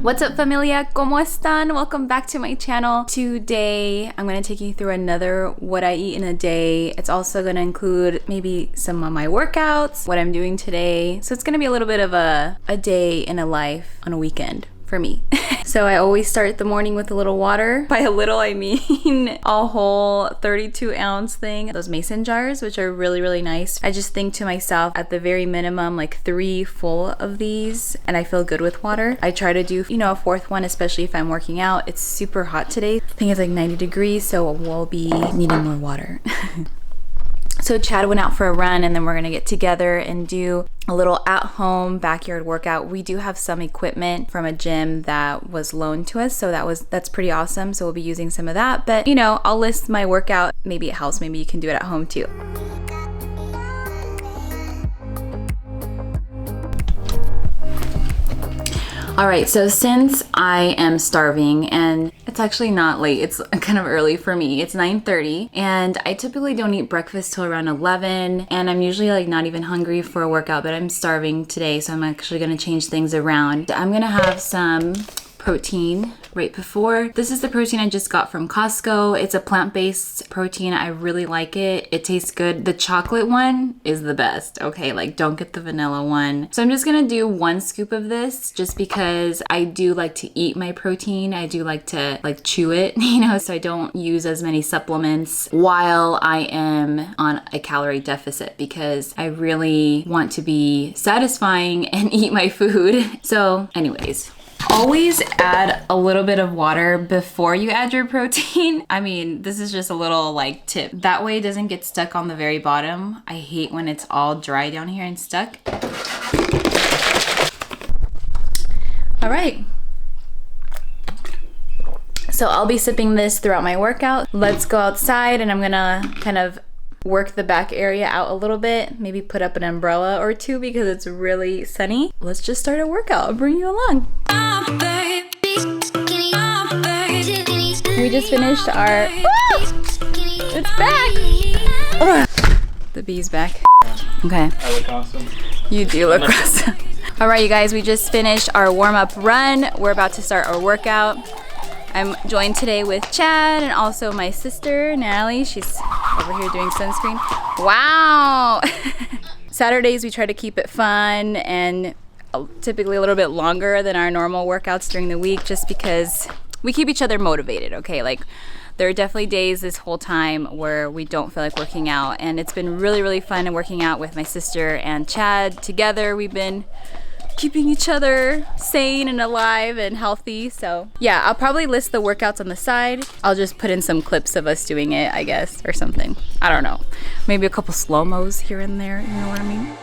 What's up, familia? ¿Cómo están? Welcome back to my channel. Today, I'm going to take you through another what I eat in a day. It's also going to include maybe some of my workouts, what I'm doing today. So it's going to be a little bit of a day in a life on a weekend for me. So I always start the morning with a little water. By a little, I mean a whole 32-ounce thing. Those mason jars, which are really, really nice. I just think to myself, at the very minimum, like 3 full of these, and I feel good with water. I try to do, a fourth one, especially if I'm working out. It's super hot today. I think it's like 90 degrees, so we'll be needing more water. So Chad went out for a run, and then we're gonna get together and do a little at-home backyard workout. We do have some equipment from a gym that was loaned to us, so that's pretty awesome. So we'll be using some of that. But I'll list my workout maybe at house. Maybe you can do it at home too. All right, so since I am starving, and it's actually not late, it's kind of early for me. It's 9:30, and I typically don't eat breakfast till around 11, and I'm usually like not even hungry for a workout, but I'm starving today, so I'm actually gonna change things around. I'm gonna have some protein right before. This is the protein I just got from Costco. It's a plant-based protein. I really like it. It tastes good. The chocolate one is the best. Okay, like don't get the vanilla one. So I'm just gonna do 1 scoop of this just because I do like to eat my protein. I do like to chew it, so I don't use as many supplements while I am on a calorie deficit because I really want to be satisfying and eat my food. So anyways, always add a little bit of water before you add your protein. I mean, this is just a little tip. That way it doesn't get stuck on the very bottom. I hate when it's all dry down here and stuck. All right. So I'll be sipping this throughout my workout. Let's go outside, and I'm gonna kind of work the back area out a little bit, maybe put up an umbrella or 2 because it's really sunny. Let's just start a workout. I'll bring you along. We just finished our... It's back! Ugh. The bee's back. Okay. I look awesome. You do look awesome. All right, you guys, we just finished our warm-up run. We're about to start our workout. I'm joined today with Chad and also my sister, Natalie. She's over here doing sunscreen. Wow! Saturdays, we try to keep it fun and typically a little bit longer than our normal workouts during the week just because we keep each other motivated, okay? There are definitely days this whole time where we don't feel like working out, and it's been really, really fun working out with my sister and Chad together. We've been keeping each other sane and alive and healthy. So yeah, I'll probably list the workouts on the side. I'll just put in some clips of us doing it, I guess, or something. I don't know. Maybe a couple slow-mos here and there, you know what I mean?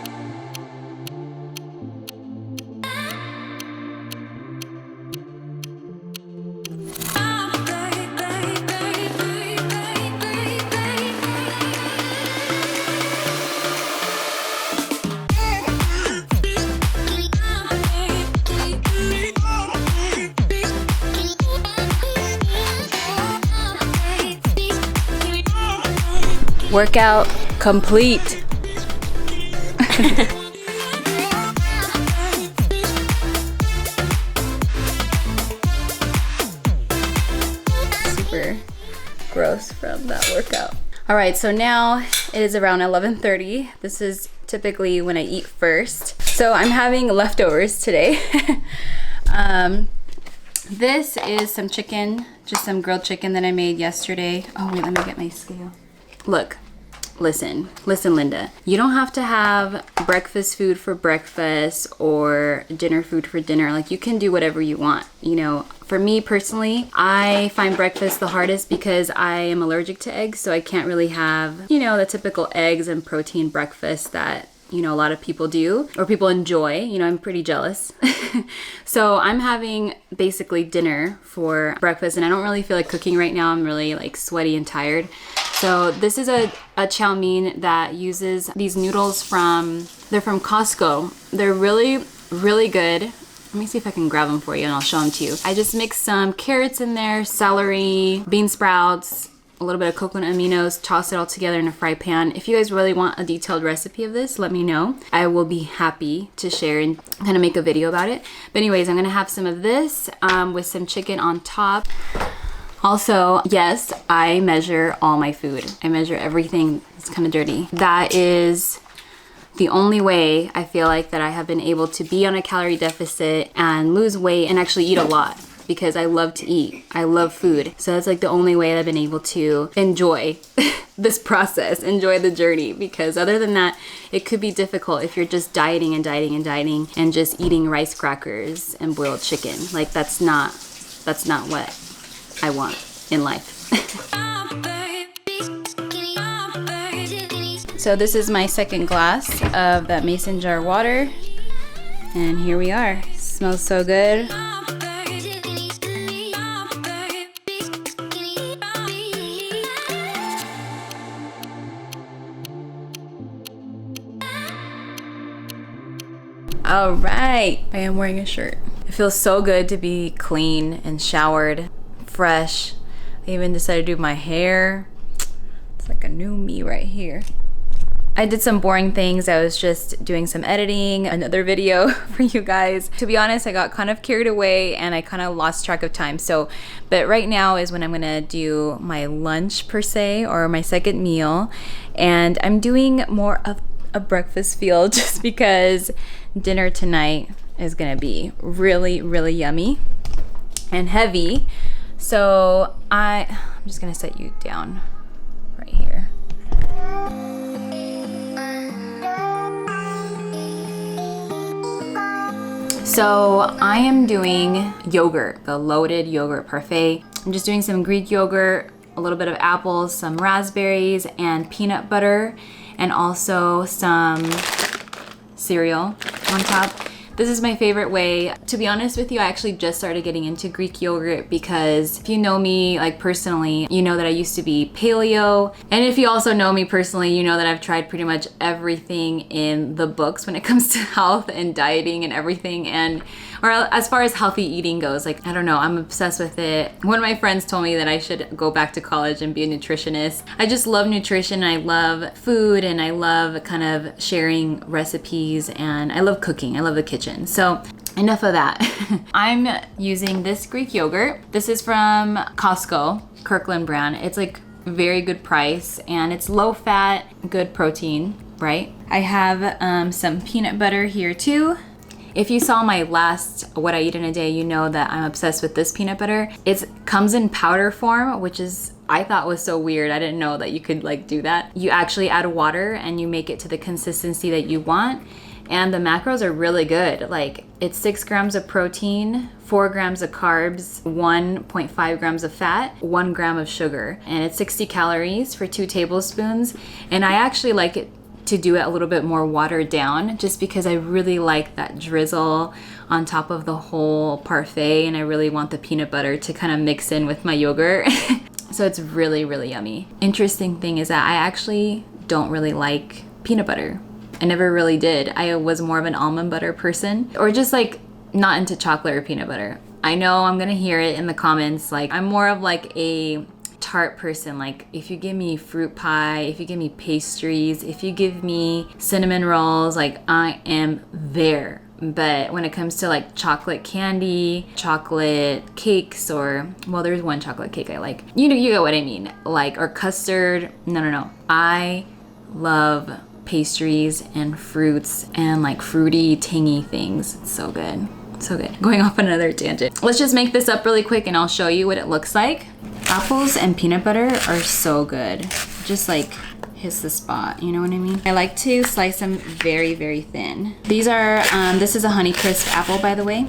Workout complete. Super gross from that workout. All right, so now it is around 11:30. This is typically when I eat first. So I'm having leftovers today. This is some chicken, just some grilled chicken that I made yesterday. Oh wait, let me get my scale. Look. Listen, Linda. You don't have to have breakfast food for breakfast or dinner food for dinner. You can do whatever you want. For me personally, I find breakfast the hardest because I am allergic to eggs, so I can't really have, the typical eggs and protein breakfast that a lot of people do or people enjoy. I'm pretty jealous. So I'm having basically dinner for breakfast, and I don't really feel like cooking right now. I'm really sweaty and tired. So this is a Chow Mein that uses these noodles they're from Costco. They're really, really good. Let me see if I can grab them for you and I'll show them to you. I just mixed some carrots in there, celery, bean sprouts, a little bit of coconut aminos, toss it all together in a fry pan. If you guys really want a detailed recipe of this, let me know. I will be happy to share and kind of make a video about it. But anyways, I'm gonna have some of this with some chicken on top. Also, yes, I measure all my food. I measure everything. It's kind of dirty. That is the only way I feel like that I have been able to be on a calorie deficit and lose weight and actually eat a lot, because I love to eat. I love food. So that's like the only way I've been able to enjoy this process, enjoy the journey, because other than that, it could be difficult if you're just dieting and dieting and dieting and just eating rice crackers and boiled chicken. Like that's not what I want in life. So this is my second glass of that mason jar water. And here we are. Smells so good. All right, I am wearing a shirt. It feels so good to be clean and showered, fresh. I even decided to do my hair. It's like a new me right here. I did some boring things. I was just doing some editing, another video for you guys. To be honest, I got kind of carried away and I kind of lost track of time. But right now is when I'm gonna do my lunch per se, or my second meal. And I'm doing more of a breakfast feel just because dinner tonight is gonna be really, really yummy and heavy. So I'm just gonna set you down right here. So I am doing yogurt, the loaded yogurt parfait. I'm just doing some Greek yogurt, a little bit of apples, some raspberries, and peanut butter, and also some cereal on top. This is my favorite way. To be honest with you, I actually just started getting into Greek yogurt because if you know me like personally, you know that I used to be paleo. And if you also know me personally, you know that I've tried pretty much everything in the books when it comes to health and dieting and everything. Or as far as healthy eating goes, like, I don't know, I'm obsessed with it. One of my friends told me that I should go back to college and be a nutritionist. I just love nutrition. I love food and I love kind of sharing recipes and I love cooking. I love the kitchen. So enough of that. I'm using this Greek yogurt. This is from Costco, Kirkland brand. It's like very good price and it's low fat, good protein, right? I have some peanut butter here too. If you saw my last What I Eat in a Day, you know that I'm obsessed with this peanut butter. It comes in powder form, which is, I thought was so weird. I didn't know that you could like do that. You actually add water and you make it to the consistency that you want. And the macros are really good. Like it's 6 grams of protein, 4 grams of carbs, 1.5 grams of fat, 1 gram of sugar. And it's 60 calories for 2 tablespoons. And I actually like it to do it a little bit more watered down just because I really like that drizzle on top of the whole parfait and I really want the peanut butter to kind of mix in with my yogurt. So it's really, really yummy. Interesting thing is that I actually don't really like peanut butter. I never really did. I was more of an almond butter person or just like not into chocolate or peanut butter. I know I'm gonna hear it in the comments. Like I'm more of like a tart person. Like if you give me fruit pie, if you give me pastries, if you give me cinnamon rolls, like I am there. But when it comes to like chocolate candy, chocolate cakes, or well, there's one chocolate cake I like. You know, you get what I mean. Like, or custard. No. I love pastries and fruits and like fruity, tangy things. It's so good. So good. Going off on another tangent. Let's just make this up really quick and I'll show you what it looks like. Apples and peanut butter are so good. Just like hits the spot, you know what I mean? I like to slice them very, very thin. These are, this is a Honeycrisp apple, by the way.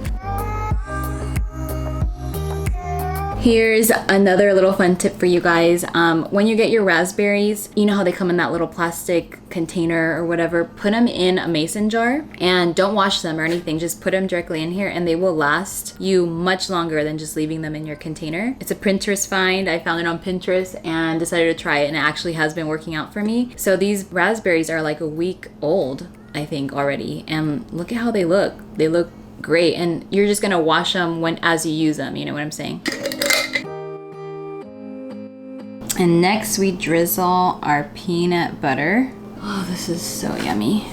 Here's another little fun tip for you guys. When you get your raspberries, you know how they come in that little plastic container or whatever, put them in a mason jar and don't wash them or anything. Just put them directly in here and they will last you much longer than just leaving them in your container. It's a Pinterest find. I found it on Pinterest and decided to try it and it actually has been working out for me. So these raspberries are like a week old, I think already. And look at how they look. They look great. And you're just gonna wash them as you use them. You know what I'm saying? And next we drizzle our peanut butter. Oh, this is so yummy.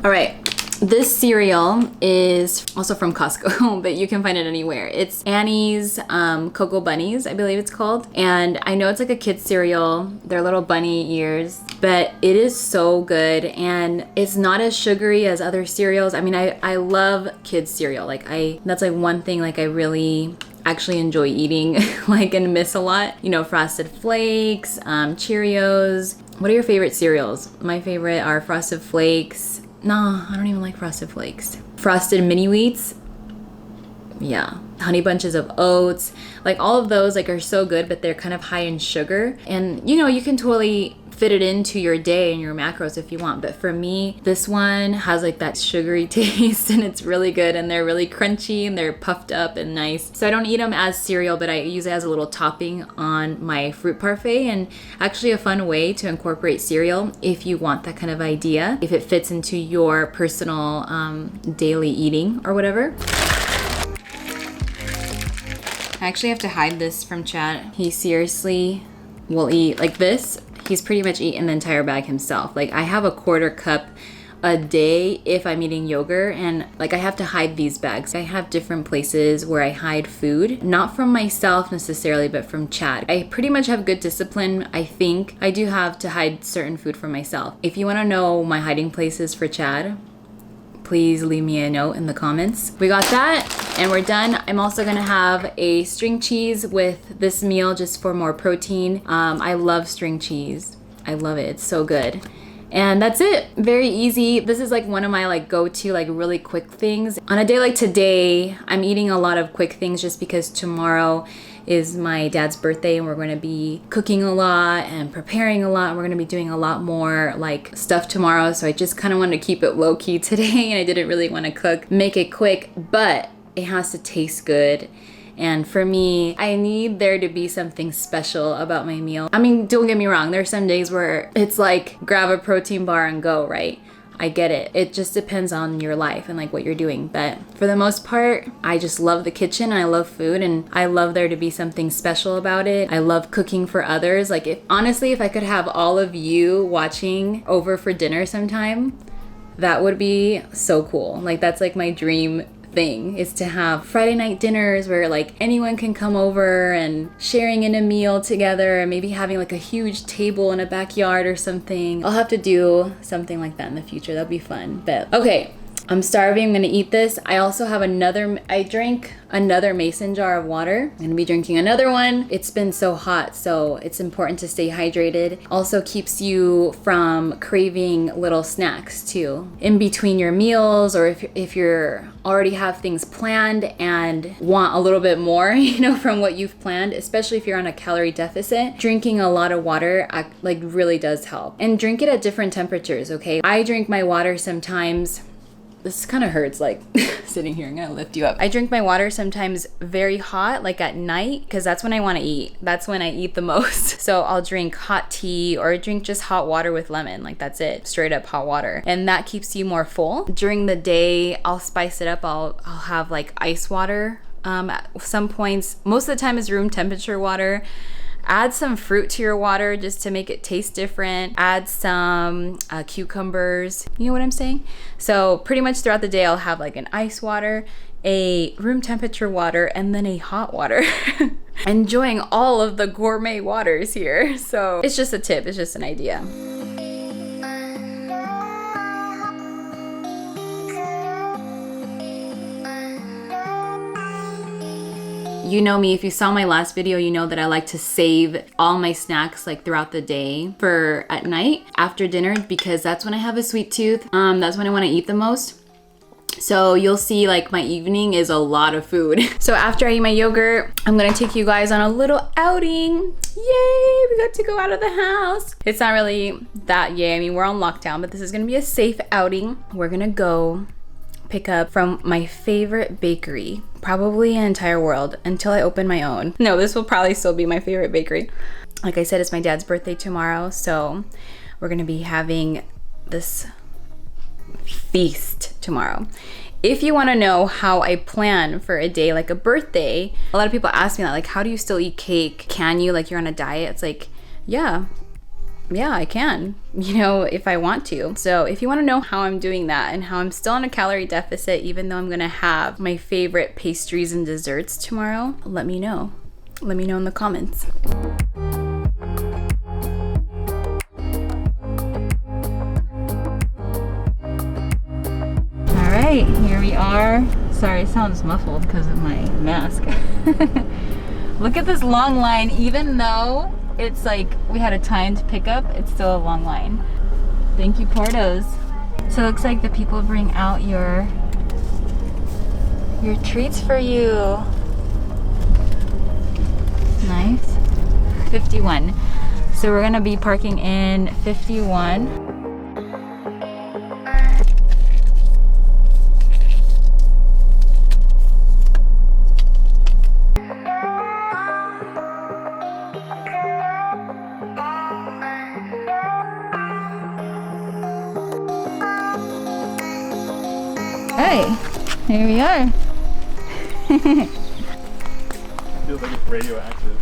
All right. This cereal is also from Costco, but you can find it anywhere. It's Annie's Cocoa Bunnies, I believe it's called. And I know it's like a kid's cereal. They're little bunny ears, but it is so good. And it's not as sugary as other cereals. I mean, I love kids cereal. That's like one thing like I really actually enjoy eating like and miss a lot. You know, Frosted Flakes, Cheerios. What are your favorite cereals? My favorite are Frosted Flakes. No, I don't even like Frosted Flakes. Frosted Mini Wheats. Yeah. Honey Bunches of Oats. Like all of those like are so good, but they're kind of high in sugar. And you know, you can totally fit it into your day and your macros if you want. But for me, this one has like that sugary taste and it's really good, and they're really crunchy and they're puffed up and nice. So I don't eat them as cereal, but I use it as a little topping on my fruit parfait, and actually a fun way to incorporate cereal if you want that kind of idea, if it fits into your personal daily eating or whatever. I actually have to hide this from Chad. He seriously will eat like this. He's pretty much eaten the entire bag himself. Like I have a 1/4 cup a day if I'm eating yogurt, and like I have to hide these bags. I have different places where I hide food, not from myself necessarily, but from Chad. I pretty much have good discipline. I think I do have to hide certain food from myself. If you want to know my hiding places for Chad, please leave me a note in the comments. We got that and we're done. I'm also gonna have a string cheese with this meal just for more protein. I love string cheese. I love it, it's so good. And that's it, very easy. This is like one of my like go-to like really quick things. On a day like today, I'm eating a lot of quick things just because tomorrow is my dad's birthday and we're going to be cooking a lot and preparing a lot, and we're going to be doing a lot more like stuff tomorrow. So I just kind of wanted to keep it low-key today, and I didn't really want to cook, make it quick, but it has to taste good. And for me, I need there to be something special about my meal. I mean, don't get me wrong, there's some days where it's like grab a protein bar and go, right? I get it. It just depends on your life and like what you're doing. But for the most part, I just love the kitchen and I love food, and I love there to be something special about it. I love cooking for others. Like if I could have all of you watching over for dinner sometime, that would be so cool. Like that's like my dream thing, is to have Friday night dinners where like anyone can come over and sharing in a meal together, and maybe having like a huge table in a backyard or something. I'll have to do something like that in the future. That'll be fun. But okay, I'm starving. I'm gonna eat this. I also have I drank another mason jar of water. I'm gonna be drinking another one. It's been so hot, so it's important to stay hydrated. Also keeps you from craving little snacks too in between your meals, or if you're already have things planned and want a little bit more, you know, from what you've planned, especially if you're on a calorie deficit. Drinking a lot of water like really does help. And drink it at different temperatures, okay? I drink my water sometimes, this kind of hurts like sitting here. I'm gonna lift you up. I drink my water sometimes very hot, like at night, because that's when I want to eat. That's when I eat the most. So I'll drink hot tea or drink just hot water with lemon. Like that's it, straight up hot water. And that keeps you more full. During the day, I'll spice it up. I'll have like ice water. At some points, most of the time is room temperature water. Add some fruit to your water just to make it taste different. Add some cucumbers, you know what I'm saying? So pretty much throughout the day, I'll have like an ice water, a room temperature water, and then a hot water. Enjoying all of the gourmet waters here. So it's just a tip, it's just an idea. You know me, if you saw my last video, you know that I like to save all my snacks like throughout the day for at night after dinner, because that's when I have a sweet tooth. That's when I want to eat the most. So you'll see like my evening is a lot of food. So after I eat my yogurt, I'm gonna take you guys on a little outing. Yay, we got to go out of the house. It's not really that yay, I mean we're on lockdown, but this is gonna be a safe outing. We're gonna go pick up from my favorite bakery, probably in the entire world until I open my own. No, this will probably still be my favorite bakery. Like I said, it's my dad's birthday tomorrow, so we're gonna be having this feast tomorrow. If you want to know how I plan for a day like a birthday, a lot of people ask me that, like, how do you still eat cake? Can you, like, you're on a diet? It's like, yeah, I can, you know, if I want to. So if you want to know how I'm doing that and how I'm still on a calorie deficit, even though I'm gonna have my favorite pastries and desserts tomorrow, let me know. Let me know in the comments. Alright, here we are. Sorry, it sounds muffled because of my mask. Look at this long line. Even though it's like we had a timed pickup, it's still a long line. Thank you, Portos. So it looks like the people bring out your treats for you. Nice. 51. So we're gonna be parking in 51. Hey, here we are. Feels like it's radioactive.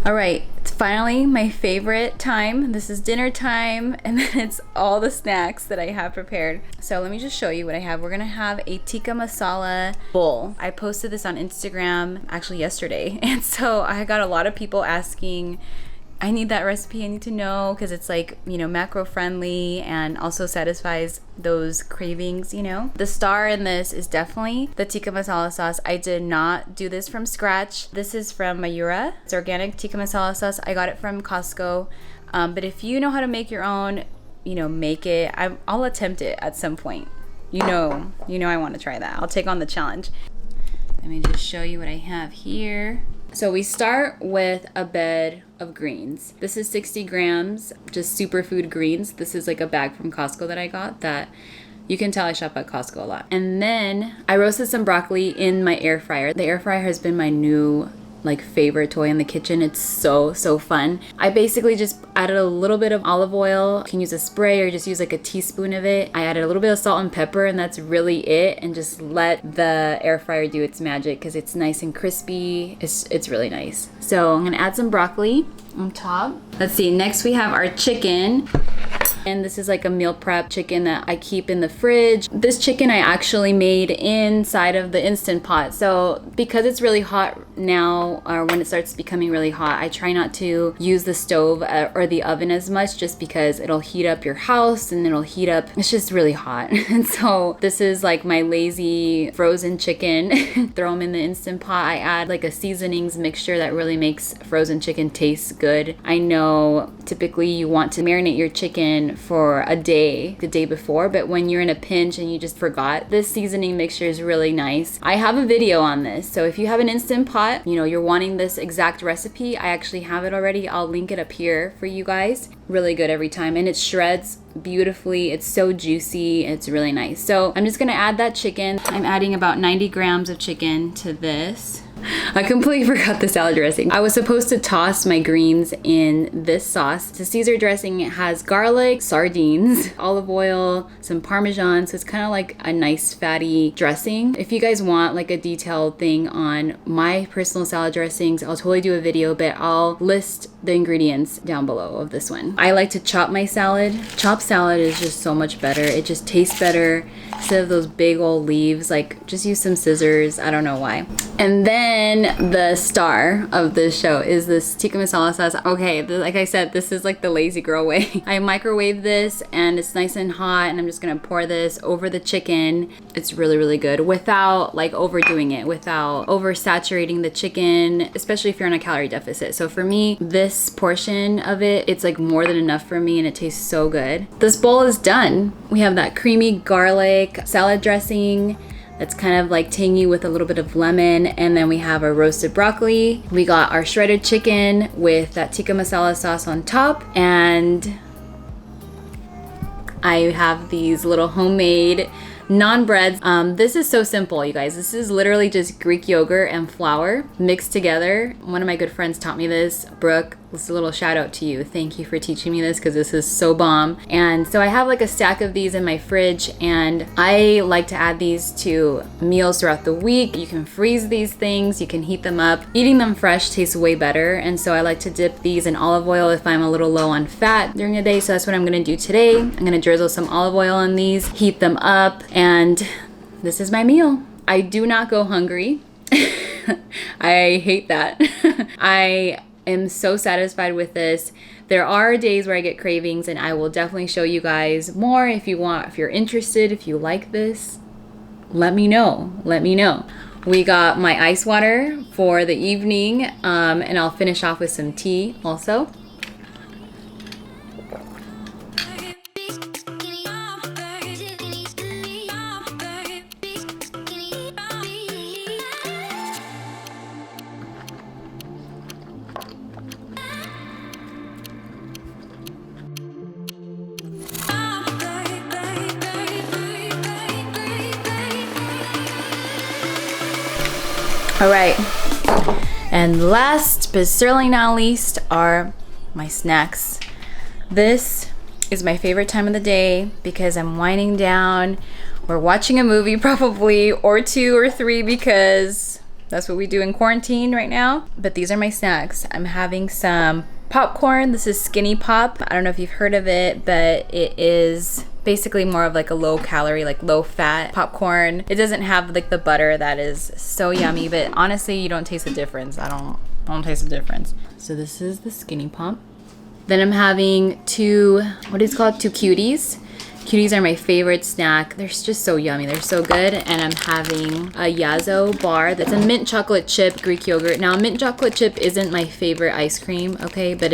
All right, it's finally my favorite time. This is dinner time, and then it's all the snacks that I have prepared. So let me just show you what I have. We're gonna have a tikka masala bowl. I posted this on Instagram actually yesterday, and so I got a lot of people asking, I need that recipe, I need to know, because it's like, you know, macro friendly and also satisfies those cravings, you know. The star in this is definitely the tikka masala sauce. I did not do this from scratch. This is from Mayura. It's organic tikka masala sauce. I got it from Costco. But if you know how to make your own, you know, make it. I'll attempt it at some point. You know I want to try that. I'll take on the challenge. Let me just show you what I have here. So we start with a bed of greens. This is 60 grams, just Superfood Greens. This is like a bag from Costco that I got that you can tell I shop at Costco a lot. And then I roasted some broccoli in my air fryer. The air fryer has been my new like favorite toy in the kitchen. It's so fun. I basically just added a little bit of olive oil. You can use a spray or just use like a teaspoon of it. I added a little bit of salt and pepper, and that's really it, and just let the air fryer do its magic because it's nice and crispy. It's really nice. So I'm gonna add some broccoli on top. Let's see, next we have our chicken. And this is like a meal prep chicken that I keep in the fridge. This chicken I actually made inside of the Instant Pot. So because it's really hot now, or when it starts becoming really hot, I try not to use the stove or the oven as much, just because it'll heat up your house and it'll heat up. It's just really hot. And so this is like my lazy frozen chicken. Throw them in the Instant Pot. I add like a seasonings mixture that really makes frozen chicken taste good. I know typically you want to marinate your chicken for a day, the day before, but when you're in a pinch and you just forgot, this seasoning mixture is really nice. I have a video on this, so if you have an Instant Pot, you know, you're wanting this exact recipe, I actually have it already. I'll link it up here for you guys. Really good every time, and it shreds beautifully. It's so juicy. It's really nice. So I'm just gonna add that chicken. I'm adding about 90 grams of chicken to this. I completely forgot the salad dressing. I was supposed to toss my greens in this sauce. The Caesar dressing, it has garlic, sardines, olive oil, some Parmesan, so it's kind of like a nice fatty dressing. If you guys want like a detailed thing on my personal salad dressings, I'll totally do a video, but I'll list the ingredients down below of this one. I like to chop my salad. Chopped salad is just so much better. It just tastes better. Instead of those big old leaves, like just use some scissors. I don't know why. And then the star of this show is this tikka masala sauce. Okay, like I said, this is like the lazy girl way. I microwave this and it's nice and hot, and I'm just gonna pour this over the chicken. It's really good without like overdoing it, without oversaturating the chicken, especially if you're on a calorie deficit. So for me, this portion of it, it's like more than enough for me, and it tastes so good. This bowl is done. We have that creamy garlic salad dressing that's kind of like tangy with a little bit of lemon, and then we have our roasted broccoli. We got our shredded chicken with that tikka masala sauce on top, and I have these little homemade Naan breads. This is so simple, you guys. This is literally just Greek yogurt and flour mixed together. One of my good friends taught me this, Brooke. This is a little shout out to you. Thank you for teaching me this because this is so bomb. And so I have like a stack of these in my fridge, and I like to add these to meals throughout the week. You can freeze these things, you can heat them up. Eating them fresh tastes way better, and so I like to dip these in olive oil if I'm a little low on fat during the day. So that's what I'm gonna do today. I'm gonna drizzle some olive oil on these, heat them up, and this is my meal. I do not go hungry. I hate that. I am so satisfied with this. There are days where I get cravings, and I will definitely show you guys more if you want. If you're interested, if you like this, let me know. Let me know. We got my ice water for the evening, and I'll finish off with some tea also. All right, and last but certainly not least are my snacks. This is my favorite time of the day because I'm winding down. We're watching a movie probably, or 2 or 3, because that's what we do in quarantine right now. But these are my snacks. I'm having some popcorn. This is Skinny Pop. I don't know if you've heard of it, but it is basically more of like a low calorie, like low fat popcorn. It doesn't have like the butter that is so yummy, but honestly, you don't taste the difference. I don't taste the difference. So this is the Skinny Pop. Then I'm having two cuties. Cuties are my favorite snack. They're just so yummy. They're so good. And I'm having a Yazo bar that's a mint chocolate chip Greek yogurt. Now, mint chocolate chip isn't my favorite ice cream, okay? But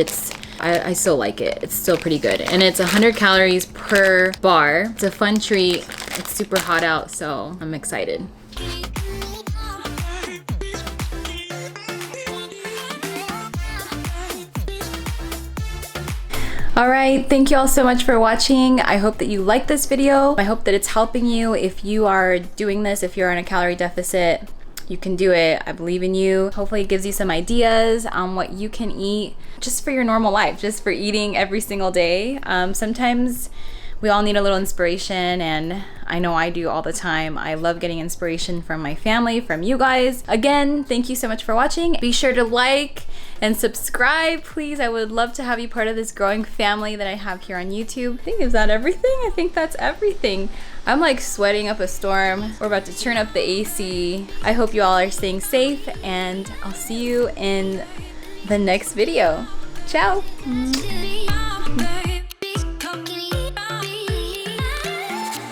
I still like it. It's still pretty good. And it's 100 calories per bar. It's a fun treat. It's super hot out, so I'm excited. All right, thank you all so much for watching. I hope that you like this video. I hope that it's helping you. If you are doing this, if you're on a calorie deficit, you can do it. I believe in you. Hopefully it gives you some ideas on what you can eat just for your normal life, just for eating every single day. Sometimes we all need a little inspiration, and I know I do all the time. I love getting inspiration from my family, from you guys. Again, thank you so much for watching. Be sure to like and subscribe, please. I would love to have you part of this growing family that I have here on YouTube. I think, is that everything? I think that's everything. I'm like sweating up a storm. We're about to turn up the AC. I hope you all are staying safe, and I'll see you in the next video. Ciao.